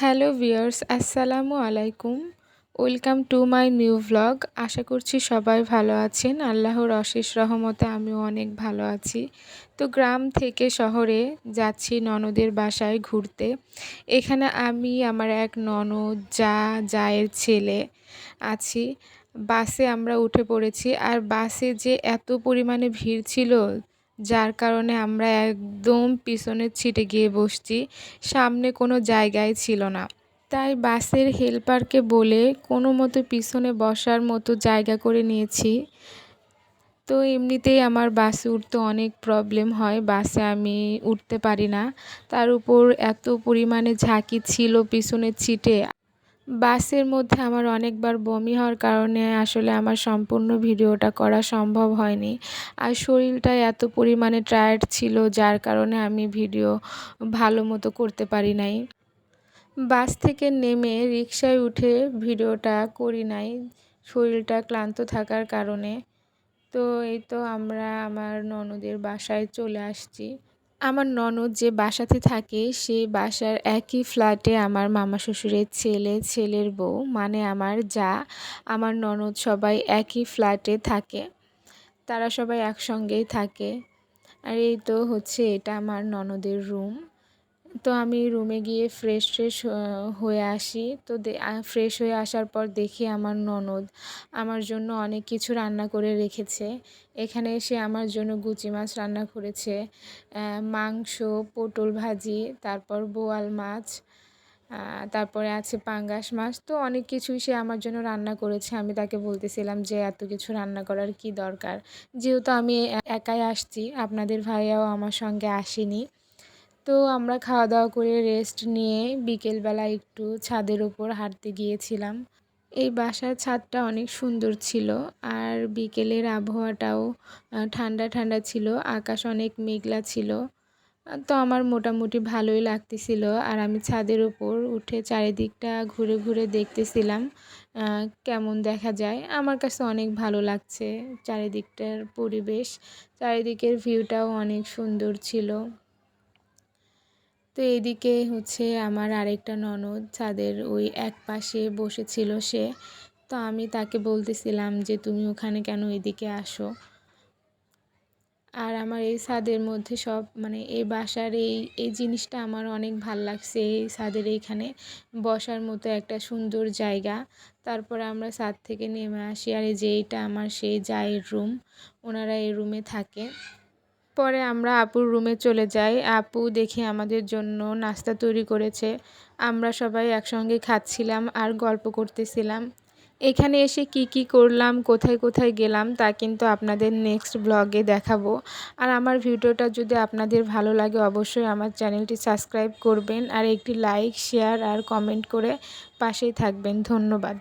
Hello viewers, আসসালামু আলাইকুম। Welcome to my new vlog. আশা করছি সবাই ভালো আছেন। আল্লাহর অশেষ রহমতে আমিও অনেক ভালো আছি। তো গ্রাম থেকে শহরে যাচ্ছি ননদের বাসায় ঘুরতে। এখানে আমি, আমার এক ননদ, জায়ের ছেলে আছি। বাসে আমরা উঠে পড়েছি। আর বাসে যে এত পরিমাণে ভিড় ছিল, যার কারণে আমরা একদম পিছনের সিটে গিয়ে বসছি। সামনে কোনো জায়গাই ছিল না। তাই বাসের হেল্পারকে বলে কোনো মতো পিছনে বসার মতো জায়গা করে নিয়েছি। তো এমনিতেই আমার বাসে উঠতে অনেক প্রবলেম হয়, বাসে আমি উঠতে পারি না। তার উপর এত পরিমাণে ঝাঁকি ছিল পিছনের সিটে। বাসের মধ্যে আমার অনেকবার বমি হওয়ার কারণে আসলে আমার সম্পূর্ণ ভিডিওটা করা সম্ভব হয়নি। আর শরীরটা এত পরিমাণে টায়ার্ড ছিল, যার কারণে আমি ভিডিও ভালো মতো করতে পারি নাই। বাস থেকে নেমে রিকশায় উঠে ভিডিওটা করি নাই, শরীরটা ক্লান্ত থাকার কারণে। তো এই তো আমরা আমার ননদের বাসায় চলে আসছি। আমার ননদ যে বাসাতে থাকে সেই বাসার একই ফ্ল্যাটে আমার মামা শ্বশুরের ছেলে, ছেলের বউ মানে আমার আমার ননদ সবাই একই ফ্ল্যাটে থাকে। তারা সবাই একসঙ্গেই থাকে। আর এই তো হচ্ছে এটা আমার ননদের রুম। তো আমি রুমে গিয়ে ফ্রেশ হয়ে আসি। তো ফ্রেশ হয়ে আসার পর দেখি আমার ননদ আমার জন্য অনেক কিছু রান্না করে রেখেছে। এখানে এসে আমার জন্য গুচি মাছ রান্না করেছে, মাংস, পটল ভাজি, তারপর বোয়াল মাছ, তারপরে আছে পাঙ্গাস মাছ। তো অনেক কিছুই সে আমার জন্য রান্না করেছে। আমি তাকে বলতেছিলাম যে এত কিছু রান্না করার কি দরকার, যেহেতু আমি একাই আসছি, আপনাদের ভাইয়াও আমার সঙ্গে আসেনি। তো আমরা খাওয়া দাওয়া করে রেস্ট নিয়ে বিকেলবেলা একটু ছাদের ওপর হাঁটতে গিয়েছিলাম। এই বাসার ছাদটা অনেক সুন্দর ছিল। আর বিকেলের আবহাওয়াটাও ঠান্ডা ঠান্ডা ছিল, আকাশ অনেক মেঘলা ছিল। তো আমার মোটামুটি ভালোই লাগতেছিল। আর আমি ছাদের ওপর উঠে চারিদিকটা ঘুরে ঘুরে দেখতেছিলাম কেমন দেখা যায়। আমার কাছে অনেক ভালো লাগছে চারিদিকটার পরিবেশ, চারিদিকের ভিউটাও অনেক সুন্দর ছিল। তো এইদিকে হচ্ছে আমার আরেকটা ননদ ছাদের ওই এক পাশে বসেছিল সে। তো আমি তাকে বলতেছিলাম যে তুমি ওখানে কেন এদিকে আসো। আর আমার এই ছাদের মধ্যে সব মানে এই বাসার এই জিনিসটা আমার অনেক ভাল লাগছে। এই ছাদের এইখানে বসার মতো একটা সুন্দর জায়গা। তারপরে আমরা ছাদ থেকে নেমে আসি। আর এই যে এইটা আমার সেই জায়ের রুম, ওনারা এই রুমে থাকে। পরে আমরা আপুর রুমে চলে যাই। আপু দেখে আমাদের জন্য নাস্তা তৈরি করেছে। আমরা সবাই একসঙ্গে খাচ্ছিলাম আর গল্প করতেছিলাম। এখানে এসে কি কি করলাম, কোথায় কোথায় গেলাম তা কিন্তু আপনাদের নেক্সট ব্লগে দেখাবো। আর আমার ভিডিওটা যদি আপনাদের ভালো লাগে অবশ্যই আমার চ্যানেলটি সাবস্ক্রাইব করবেন আর একটি লাইক, শেয়ার আর কমেন্ট করে পাশেই থাকবেন। ধন্যবাদ।